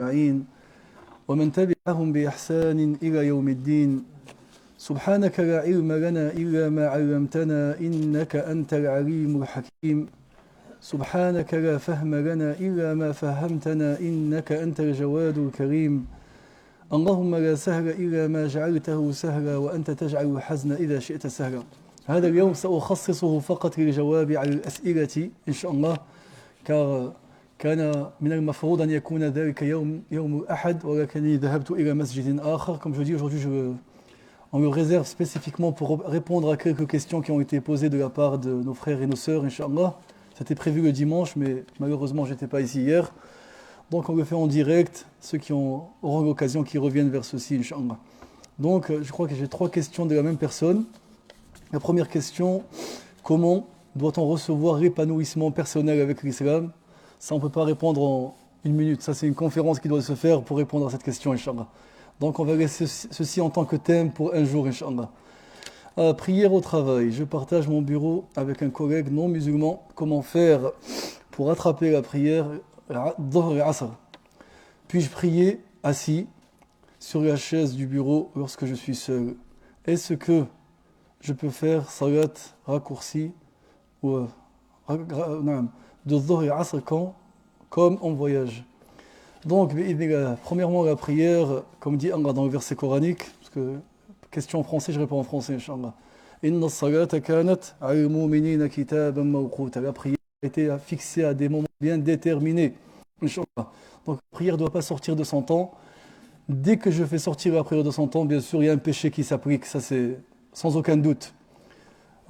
أجمعين ومن تبعهم بإحسان إلى يوم الدين. سبحانك لا علم لنا إلا ما علمتنا إنك أنت العليم الحكيم. سبحانك لا فهم لنا إلا ما فهمتنا إنك أنت الجواد الكريم. اللهم لا سهل إلا ما جعلته سهلا وأنت تجعل الحزن إذا شئت سهلا. هذا اليوم سأخصصه فقط للجواب على الأسئلة إن شاء الله، كان من المفروض أن يكون ذلك يوم الأحد ولكنني ذهبت إلى مسجد آخر. Comme je dis aujourd'hui, on le réserve spécifiquement pour répondre à quelques questions qui ont été posées de la part de nos frères et nos sœurs, Inch'Allah. C'était prévu le dimanche, mais malheureusement, je n'étais pas ici hier. Donc, on le fait en direct. Ceux qui auront l'occasion, qui reviennent vers ceci, Inch'Allah. Donc, je crois que j'ai 3 questions de la même personne. La première question, comment doit-on recevoir l'épanouissement personnel avec l'islam? Ça, on ne peut pas répondre en une minute. Ça, c'est une conférence qui doit se faire pour répondre à cette question, Inch'Allah. Donc, on va laisser ceci en tant que thème pour un jour, Inch'Allah. Prière au travail. Je partage mon bureau avec un collègue non musulman. Comment faire pour attraper la prière Dhuhr et Asr? Puis-je prier assis sur la chaise du bureau lorsque je suis seul? Est-ce que je peux faire salat raccourci ou de Dhuhr et Asr comme en voyage? Donc, premièrement, la prière, comme dit Allah dans le verset coranique, parce que question en français, je réponds en français, Inch'Allah. Inna as-salata kanat 'ala al-mu'minina kitaban mawquta. La prière a été fixée à des moments bien déterminés, Inch'Allah. Donc, la prière ne doit pas sortir de son temps. Dès que je fais sortir la prière de son temps, bien sûr, il y a un péché qui s'applique, ça c'est sans aucun doute.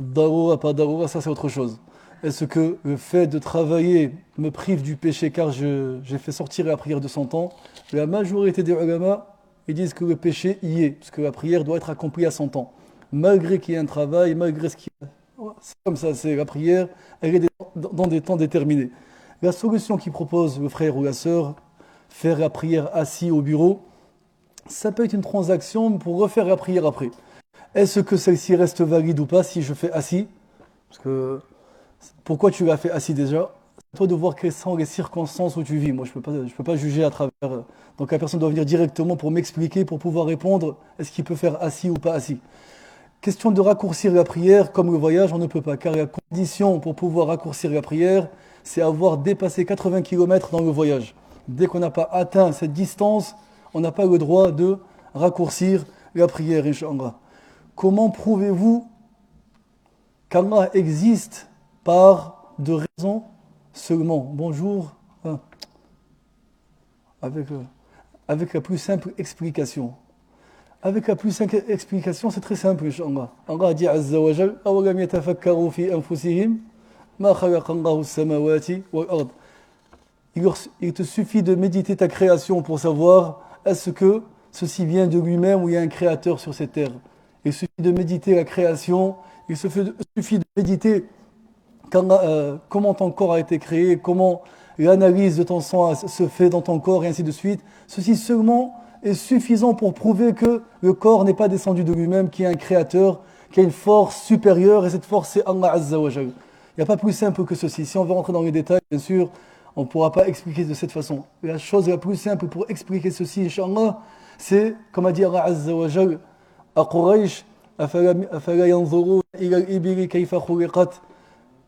Daroura, pas daroura, ça c'est autre chose. Est-ce que le fait de travailler me prive du péché car j'ai fait sortir la prière de son temps? La majorité des ulama, ils disent que le péché y est, parce que la prière doit être accomplie à son temps. Malgré qu'il y ait un travail, malgré ce qu'il y a. C'est comme ça, c'est la prière, elle est dans des temps déterminés. La solution qu'il propose le frère ou la sœur, faire la prière assis au bureau, ça peut être une transaction pour refaire la prière après. Est-ce que celle-ci reste valide ou pas si je fais assis? Parce que pourquoi tu l'as fait assis déjà? C'est à toi de voir quelles sont les circonstances où tu vis. Moi, je peux pas juger à travers. Donc la personne doit venir directement pour m'expliquer, pour pouvoir répondre. Est-ce qu'il peut faire assis ou pas assis? Question de raccourcir la prière, comme le voyage, on ne peut pas. Car la condition pour pouvoir raccourcir la prière, c'est avoir dépassé 80 km dans le voyage. Dès qu'on n'a pas atteint cette distance, on n'a pas le droit de raccourcir la prière, Inch'Allah. Comment prouvez-vous qu'Allah existe par de raisons seulement? Bonjour. Avec, avec la plus simple explication. Avec la plus simple explication, c'est très simple, Inch'Allah. Allah dit Azza wa Jal, أَوَلَمْ يَتَفَكَّرُوا فِي أَنفُسِهِمْ مَا خَلَقَ اللَّهُ السَّمَاوَاتِ وَالْأَرْضِ. Il te suffit de méditer ta création pour savoir est-ce que ceci vient de lui-même ou il y a un créateur sur cette terre. Il suffit de méditer la création, il suffit de méditer comment ton corps a été créé, comment l'analyse de ton sang se fait dans ton corps et ainsi de suite. Ceci seulement est suffisant pour prouver que le corps n'est pas descendu de lui-même, qu'il y a un créateur, qu'il y a une force supérieure et cette force c'est Allah Azza wa Jal. Il n'y a pas plus simple que ceci. Si on veut rentrer dans les détails, bien sûr, on ne pourra pas expliquer de cette façon. La chose la plus simple pour expliquer ceci, Inch'Allah, c'est, comme a dit Allah Azza wa Jal à Quraysh, أَفَلَا يَنْظُرُونَ إِلَى الْإِبِلِ كَيْفَ خُلِقَتْ,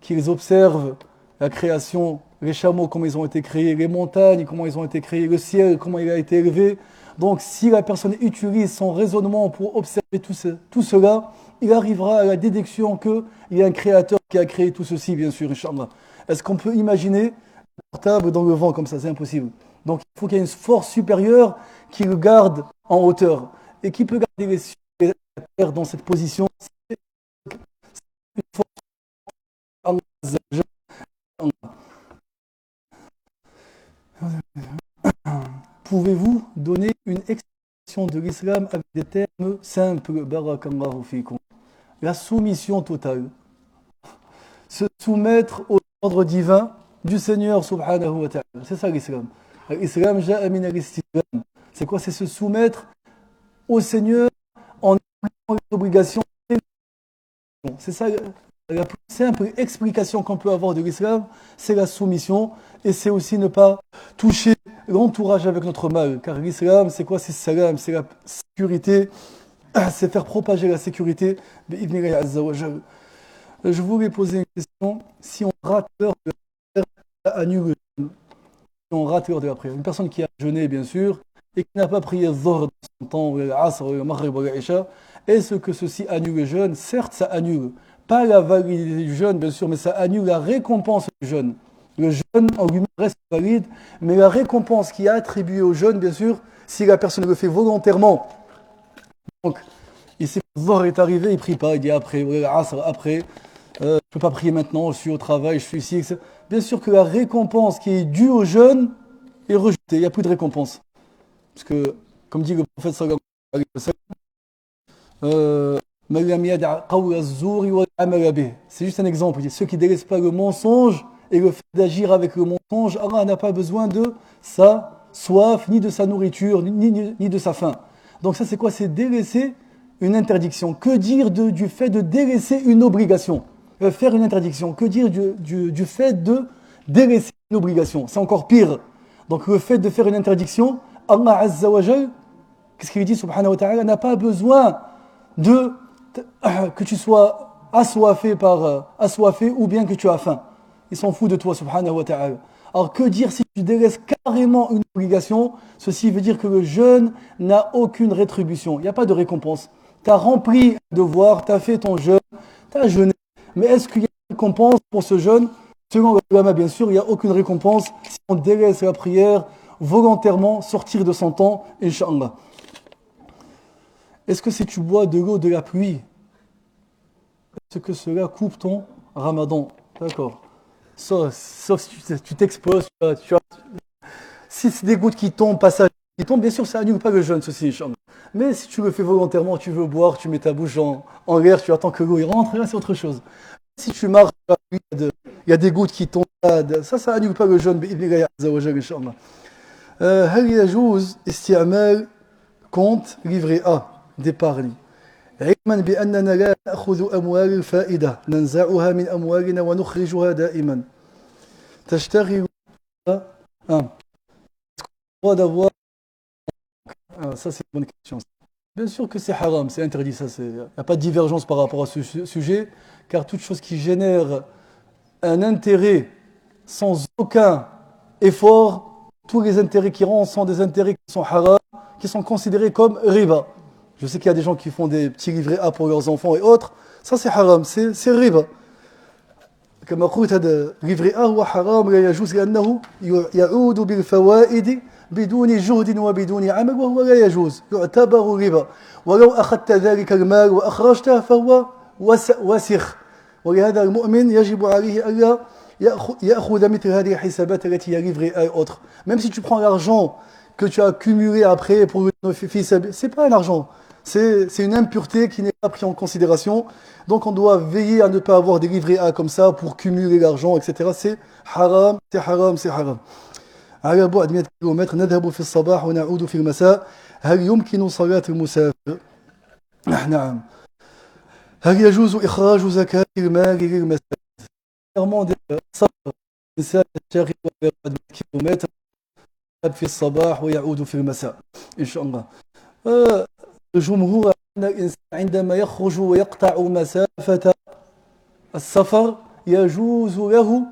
qu'ils observent la création, les chameaux, comment ils ont été créés, les montagnes, comment ils ont été créés, le ciel, comment il a été élevé. Donc, si la personne utilise son raisonnement pour observer tout cela, il arrivera à la déduction qu'il y a un créateur qui a créé tout ceci, bien sûr, Inch'Allah. Est-ce qu'on peut imaginer un portable dans le vent comme ça? C'est impossible. Donc, il faut qu'il y ait une force supérieure qui le garde en hauteur. Et qui peut garder les cieux et la terre dans cette position? C'est une force. Pouvez-vous donner une explication de l'islam avec des termes simples? Barakallahu fikum. La soumission totale. Se soumettre aux ordres divins du Seigneur subhanahu wa ta'ala. C'est ça l'islam. L'islam ja'a min al-istislam. C'est quoi? C'est se soumettre au Seigneur en appliquant les obligations. C'est ça la plus simple explication qu'on peut avoir de l'islam, c'est la soumission et c'est aussi ne pas toucher l'entourage avec notre mal. Car l'islam, c'est quoi? C'est salam, c'est la sécurité, c'est faire propager la sécurité. Bi'idhnillahi azza wa jal. Je voulais poser une question. Si on rate l'heure de la prière, ça annule le jeûne. Si on rate l'heure de la prière. Une personne qui a jeûné, bien sûr, et qui n'a pas prié Dhuhr dans son temps, ou l'Asr, ou le Maghrib, ou l'Isha, est-ce que ceci annule le jeûne? Certes, ça annule. Pas la validité du jeûne, bien sûr, mais ça annule la récompense du jeûne. Le jeûne en lui-même reste valide, mais la récompense qui est attribuée au jeûne, bien sûr, si la personne le fait volontairement, donc, ici, le Dhuhr est arrivé, il ne prie pas, il dit après, ou l'Asr, après. Je ne peux pas prier maintenant, je suis au travail, je suis ici, etc. Bien sûr que la récompense qui est due au jeûne est rejetée, il n'y a plus de récompense. Parce que, comme dit le prophète sallallahu alayhi wa sallam, c'est juste un exemple. Il dit, ceux qui ne délaissent pas le mensonge et le fait d'agir avec le mensonge, Allah n'a pas besoin de sa soif, ni de sa nourriture, ni de sa faim. Donc ça c'est quoi? C'est délaisser une interdiction. Que dire du fait de délaisser une obligation? Faire une interdiction. Que dire du fait de délaisser une obligation? C'est encore pire. Donc le fait de faire une interdiction, Allah Azza wa Jal, qu'est-ce qu'il dit subhanahu wa ta'ala, n'a pas besoin que tu sois assoiffé ou bien que tu as faim. Il s'en fout de toi subhanahu wa ta'ala. Alors que dire si tu délaisses carrément une obligation? Ceci veut dire que le jeûne n'a aucune rétribution. Il n'y a pas de récompense. Tu as rempli un devoir, tu as fait ton jeûne, tu as jeûné. Mais est-ce qu'il y a une récompense pour ce jeûne? Selon le ulama, bien sûr, il n'y a aucune récompense si on délaisse la prière volontairement, sortir de son temps, Inch'Allah. Est-ce que si tu bois de l'eau de la pluie, est-ce que cela coupe ton ramadan? D'accord. Sauf si tu t'exposes, si c'est des gouttes qui tombent, passage qui tombent, bien sûr, ça annule pas le jeûne, ceci, Inch'Allah. Mais si tu le fais volontairement, tu veux boire, tu mets ta bouche en l'air, tu attends que l'eau y rentre, là c'est autre chose. Si tu marches, il y a des gouttes qui tombent, ça annule pas le jeûne, بإذن عز وجل, Inch'Allah. هل يجوز استعمال compte livret A d'épargne علما بأننا لا نأخذ أموال الفائدة ننزعها من أموالنا ونخرجها دائما تشتغل droit d'avoir ça c'est une bonne question. Bien sûr que c'est haram, c'est interdit, ça il n'y a pas de divergence par rapport à ce sujet, car toute chose qui génère un intérêt sans aucun effort, tous les intérêts qui rentrent sont des intérêts qui sont haram, qui sont considérés comme riba. Je sais qu'il y a des gens qui font des petits livrets A pour leurs enfants et autres, ça c'est haram, c'est riba. كما قلت هذا livret A هو حرام لا يجوز لأنه يعود بالفوائد بدون جهد وبدون عمل وهو لا يجوز يعتبر ربا ولو أخذت ذلك المال وأخرجته فهو وسخ ولهذا المؤمن يجب عليه ألا يأخذ مثل هذه الحسابات التي هي livret A et autres. Même si tu prends l'argent que tu as accumulé après pour le fils, c'est pas un argent. C'est une impureté qui n'est pas prise en considération. Donc on doit veiller à ne pas avoir des livrets A comme ça pour cumuler l'argent, etc. C'est haram, c'est haram, c'est haram. على بعد 100 كيلومتر نذهب في الصباح ونعود في المساء هل يمكن صلاة المسافر؟ نعم. هل يجوز إخراج زكاة المال للمساجد؟ clairement السفر الإنسان يشتغل بعد 100 كيلومتر في الصباح ويعود في المساء إن شاء الله. الجمهور أن الإنسان عندما يخرج ويقطع مسافة السفر يجوز له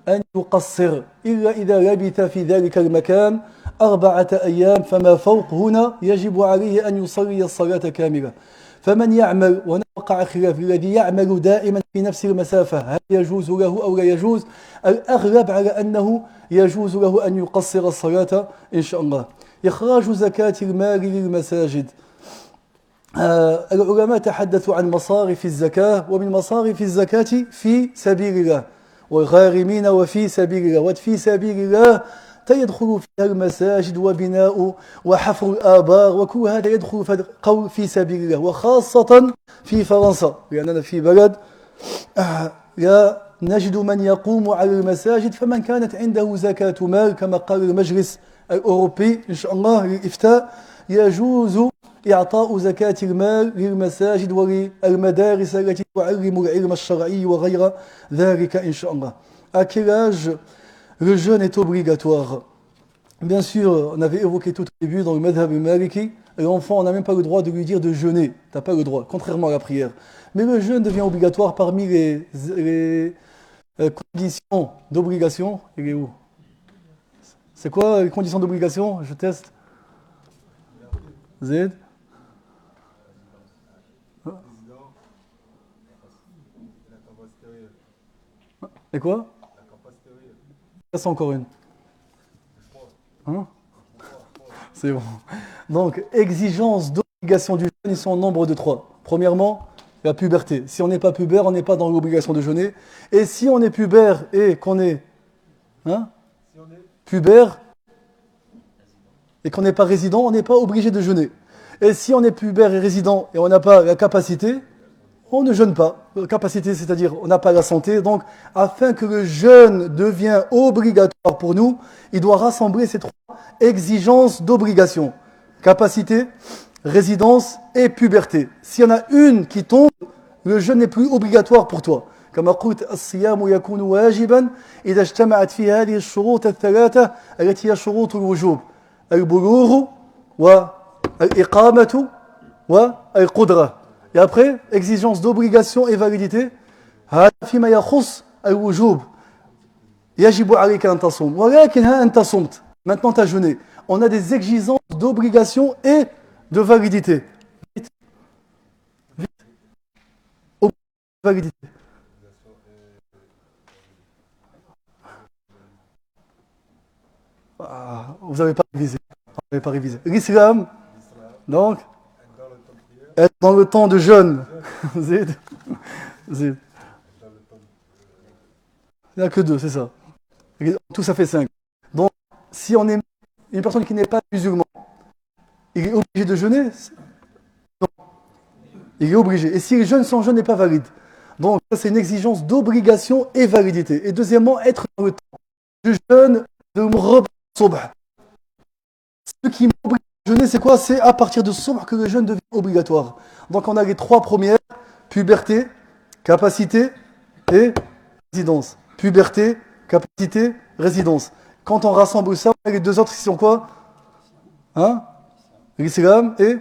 أن يقصر إلا إذا لبث في ذلك المكان 4 أيام فما فوق هنا يجب عليه أن يصلي الصلاة كاملة. فمن يعمل ونوقع خلاف الذي يعمل دائما في نفس المسافة هل يجوز له أو لا يجوز؟ الأغلب على أنه يجوز له أن يقصر الصلاة إن شاء الله. إخراج زكاة المال للمساجد. العلماء تحدثوا عن مصارف الزكاة ومن مصارف الزكاة في سبيل الله والغارمين وفي سبيل الله وفي سبيل الله يدخل فيها المساجد وبناء وحفر الآبار وكل هذا يدخل في قول في سبيل الله وخاصة في فرنسا لأننا في بلد لا نجد من يقوم على المساجد فمن كانت عنده زكاة مال كما قال المجلس الأوروبي إن شاء الله للإفتاء يجوز إعطاء زكاة المال للمساجد وللمدارس التي تعلم العلم الشرعي وغير ذلك إن شاء الله. À quel âge le jeûne est obligatoire? Bien sûr, on avait évoqué tout au début dans le madhab maliki, l'enfant, on n'a même pas le droit de lui dire de jeûner. T'as pas le droit, contrairement à la prière. Mais le jeûne devient obligatoire parmi les conditions d'obligation. Il est où? C'est quoi les conditions d'obligation? Je teste. Z. Et quoi? Ça, c'est encore une. Hein? C'est bon. Donc, exigence d'obligation du jeûne, ils sont au nombre de trois. Premièrement, la puberté. Si on n'est pas pubère, on n'est pas dans l'obligation de jeûner. Et si on est pubère et qu'on est hein, pubère et qu'on n'est pas résident, on n'est pas obligé de jeûner. Et si on est pubère et résident et on n'a pas la capacité, on ne jeûne pas. Capacité, c'est-à-dire on n'a pas la santé. Donc, afin que le jeûne devienne obligatoire pour nous, il doit rassembler ces trois exigences d'obligation. Capacité, résidence et puberté. S'il y en a une qui tombe, le jeûne n'est plus obligatoire pour toi. كما قلت الصيام يكون واجبا إذا اجتمعت فيه هذه الشروط الثلاثة التي هي شروط الوجوب البلوغ والإقامة والقدرة. Et après, exigence d'obligation et validité. هذا فيما يخص الوجوب يجب عليك أن تصوم ولكن ها أنت صمت. Maintenant tu as jeûné. On a des exigences d'obligation et de validité. Vite, validité. Ah, vous n'avez pas révisé. Vous n'avez pas révisé. L'islam, donc, être dans le temps de jeûne. Zid. Zid. Il n'y a que deux, c'est ça. Tout ça fait cinq. Donc, si on est une personne qui n'est pas musulman, il est obligé de jeûner? Non, il est obligé. Et si le jeûne sans jeûne n'est pas valide. Donc, ça, c'est une exigence d'obligation et validité. Et deuxièmement, être dans le temps du jeûne de Mughrib Subh. Ce qui m'oblige à jeûner, c'est quoi? C'est à partir de Subh que le jeûne devient obligatoire. Donc, on a les trois premières, puberté, capacité et résidence. Puberté, capacité, résidence. Quand on rassemble ça, on a les deux autres qui sont quoi? Hein? L'islam et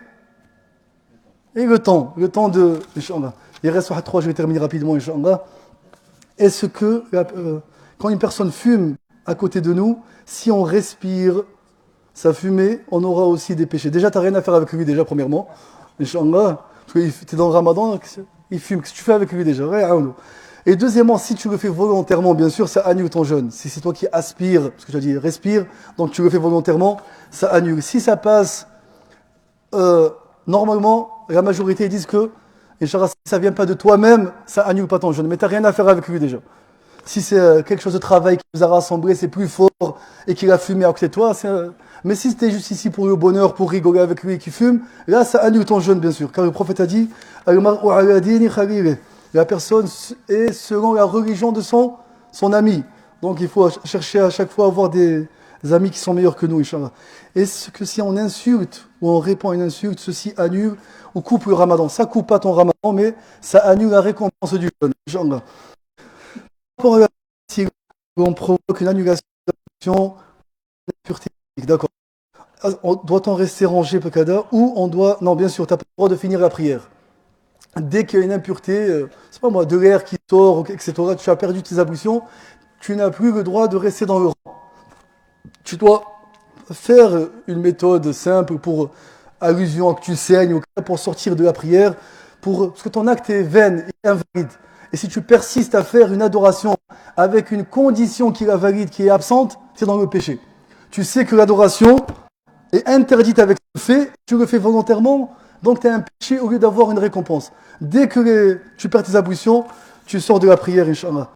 le temps. Le temps de. Inch'Allah. Il reste trois, je vais terminer rapidement, Inch'Allah. Est-ce que quand une personne fume à côté de nous, si on respire sa fumée, on aura aussi des péchés? Déjà, tu n'as rien à faire avec lui, déjà, premièrement. Inch'Allah. Parce que tu es dans le ramadan, il fume. Qu'est-ce que tu fais avec lui déjà? Rien. Et deuxièmement, si tu le fais volontairement, bien sûr, ça annule ton jeûne. Si c'est toi qui aspires, parce que tu as dit respire, donc tu le fais volontairement, ça annule. Si ça passe, normalement, la majorité disent que, Inch'Allah, si ça vient pas de toi-même, ça annule pas ton jeûne. Mais tu n'as rien à faire avec lui déjà. Si c'est quelque chose de travail qui vous a rassemblé, c'est plus fort et qu'il a fumé à côté de toi, mais si c'était juste ici pour le bonheur, pour rigoler avec lui et qui fume, là ça annule ton jeûne bien sûr. Car le prophète a dit Al-mar'u ala dini khalilih. La personne est selon la religion de son ami. Donc il faut chercher à chaque fois à avoir des amis qui sont meilleurs que nous, Inch'Allah. Est-ce que si on insulte ou on répand une insulte, ceci annule ou coupe le ramadan? Ça coupe pas ton ramadan, mais ça annule la récompense du jeûne, Inch'Allah. Pour la si on provoque une annulation de pureté, d'accord. Doit-on rester rangé, Pekada, ou on doit... Non, bien sûr, tu n'as pas le droit de finir la prière. Dès qu'il y a une impureté, c'est pas moi, de l'air qui sort, etc., tu as perdu tes ablutions, tu n'as plus le droit de rester dans le rang. Tu dois faire une méthode simple pour allusion à que tu saignes, ou pour sortir de la prière, parce que ton acte est vain et invalide. Et si tu persistes à faire une adoration avec une condition qui la valide, qui est absente, c'est dans le péché. Tu sais que l'adoration est interdite avec ce fait, tu le fais volontairement, donc tu as un péché au lieu d'avoir une récompense. Dès que tu perds tes ablutions, tu sors de la prière, Inch'Allah.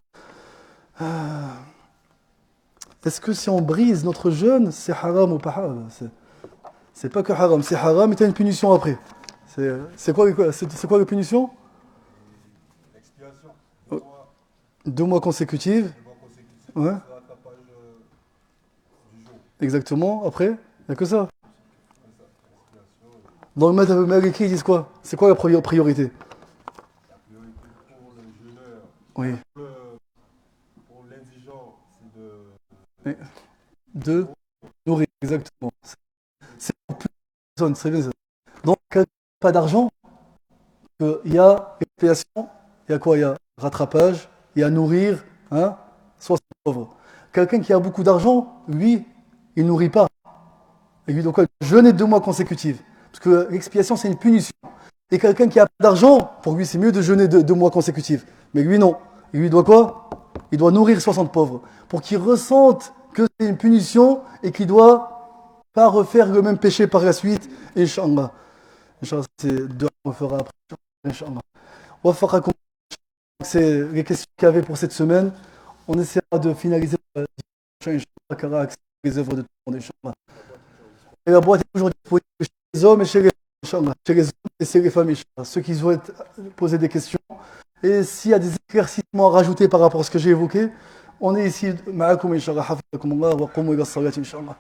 Est-ce que si on brise notre jeûne, c'est haram ou pas haram? C'est pas que haram, c'est haram et tu as une punition après. C'est quoi la punition? L'expiation. 2 mois consécutifs. Ouais, Du jour. exactement. Après, il n'y a que ça. Dans le madhab maliki, ils disent quoi? C'est quoi la priorité? La priorité pour le jeûneur, Oui. pour l'indigent, c'est de Et deux. Nourrir, exactement. C'est pour plus de personnes, c'est bien ça. Donc, quelqu'un qui n'a pas d'argent, il y a expiation, il y a quoi? Il y a rattrapage, il y a nourrir, hein, soit c'est pauvre. Quelqu'un qui a beaucoup d'argent, lui, il nourrit pas. Et lui, donc, jeûner 2 mois consécutifs. Parce que l'expiation, c'est une punition. Et quelqu'un qui a pas d'argent, pour lui, c'est mieux de jeûner 2 mois consécutifs. Mais lui, non. Et lui, il doit quoi? Il doit nourrir 60 pauvres. Pour qu'il ressente que c'est une punition et qu'il doit pas refaire le même péché par la suite. Inch'Allah. Inch'Allah, c'est deux on fera après. Inch'Allah. Wafaqakum. C'est les questions qu'il y avait pour cette semaine. On essaiera de finaliser Inch'Allah, car accès les œuvres de tout le monde, Inch'Allah. Et la boîte est toujours disponible chez les hommes et chez les femmes, Inch'Allah. Chez les hommes et chez les femmes, Inch'Allah. Ceux qui souhaitent poser des questions. Et s'il y a des éclaircissements à rajouter par rapport à ce que j'ai évoqué, on est ici. Ma'akum, Inch'Allah. Hafizakum Allah wa qumu ila salati, Inch'Allah.